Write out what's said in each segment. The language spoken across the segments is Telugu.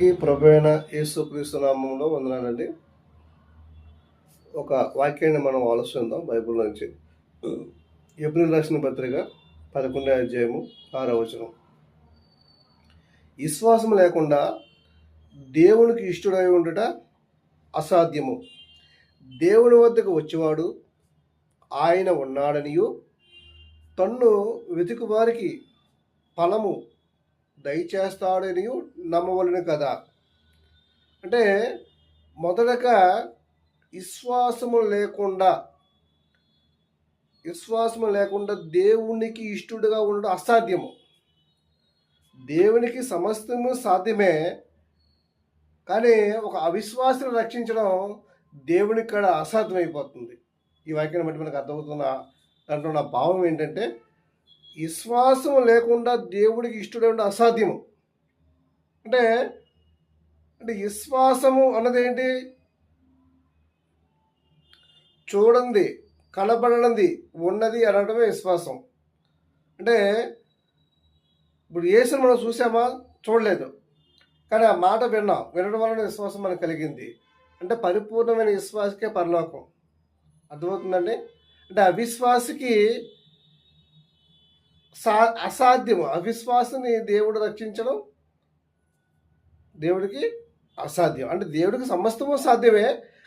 ఈ ప్రభువైన యేసుక్రీస్తు నామములో వందనాలండి. ఒక వాక్యాన్ని మనం ఆలోచిద్దాం బైబిల్ నుంచి. ఎబ్రీయులకు రాసిన పత్రిక 11వ అధ్యాయము 6వ వచనం. విశ్వాసం లేకుండా దేవునికి ఇష్టడై ఉండుట అసాధ్యము. దేవుని వద్దకు వచ్చేవాడు ఆయన ఉన్నాడనియు తన్ను వెతుకు వారికి ఫలము దయచేస్తాడనియు నమ్మవలను కదా. అంటే మొదటగా విశ్వాసము లేకుండా దేవునికి ఇష్టడుగా ఉండడం అసాధ్యము. దేవునికి సమస్తము సాధ్యమే, కానీ ఒక అవిశ్వాసం రక్షించడం దేవునికి కూడా అసాధ్యమైపోతుంది. ఈ వాక్యాన్ని బట్టి మనకు అర్థమవుతున్న దాంట్లో నా భావం ఏంటంటే, విశ్వాసం లేకుండా దేవుడికి ఇష్టడే ఉండడం అసాధ్యము. అంటే విశ్వాసము అన్నది ఏంటి? చూడండి, కనబడనిది ఉన్నది అనడమే విశ్వాసం. అంటే ఇప్పుడు యేసుని మనం చూసామా? చూడలేదు, కానీ ఆ మాట వినడం వలన విశ్వాసం మనకు కలిగింది. అంటే పరిపూర్ణమైన విశ్వాసకే పరలోకం. అర్థమవుతుందండి? అంటే అవిశ్వాసికి అసాధ్యము. అవిశ్వాసాన్ని దేవుడు రక్షించడం దేవుడికి అసాధ్యం. అంటే దేవుడికి సమస్తము సాధ్యమే,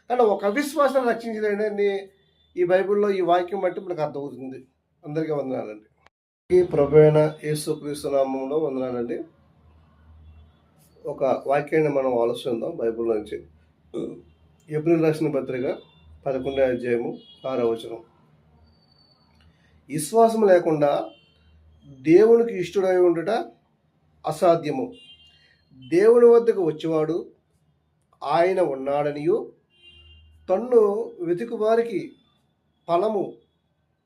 కానీ ఒక అవిశ్వాసం రక్షించలేని ఈ బైబిల్లో ఈ వాక్యం బట్టి మనకు అర్థమవుతుంది. అందరికీ వందనాలండి. ఈ ప్రభువైన యేసుక్రీస్తు నామములో వందనాలండి. ఒక వాక్యాన్ని మనం ఆలోచిద్దాం బైబిల్ నుంచి. ఎబ్రీయులకు రాసిన పత్రిక 11వ అధ్యాయము 6వ వచనం. విశ్వాసం లేకుండా దేవునికి ఇష్టడై ఉండుట అసాధ్యము. దేవుని వద్దకు వచ్చేవాడు ఆయన ఉన్నాడనియు తన్ను వెతుకు వారికి ఫలము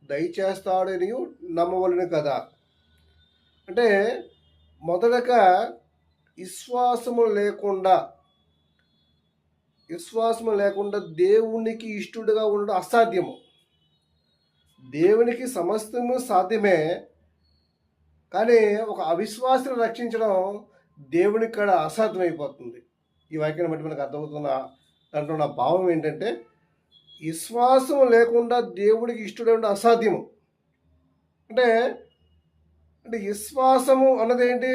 దయచేస్తాడనియు నమ్మవలను కదా. అంటే మొదటగా విశ్వాసము లేకుండా దేవునికి ఇష్టడుగా ఉండడం అసాధ్యము. దేవునికి సమస్తము సాధ్యమే, కానీ ఒక అవిశ్వాసం రక్షించడం దేవునికి కూడా అసాధ్యమైపోతుంది. ఈ వాక్యాన్ని బట్టి మనకు అర్థమవుతున్న దాంట్లో నా భావం ఏంటంటే, విశ్వాసం లేకుండా దేవుడికి ఇష్టడే ఉండడం అసాధ్యము. అంటే విశ్వాసము అన్నది ఏంటి?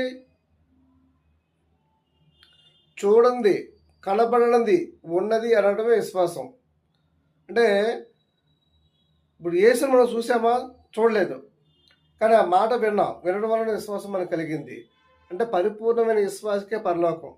చూడండి, కనబడనిది ఉన్నది అనడమే విశ్వాసం. అంటే ఇప్పుడు యేసుని మనం చూసామా? చూడలేదు, కానీ ఆ మాట వినడం వలన విశ్వాసం మనకు కలిగింది. అంటే పరిపూర్ణమైన విశ్వాసకే పరలోకం.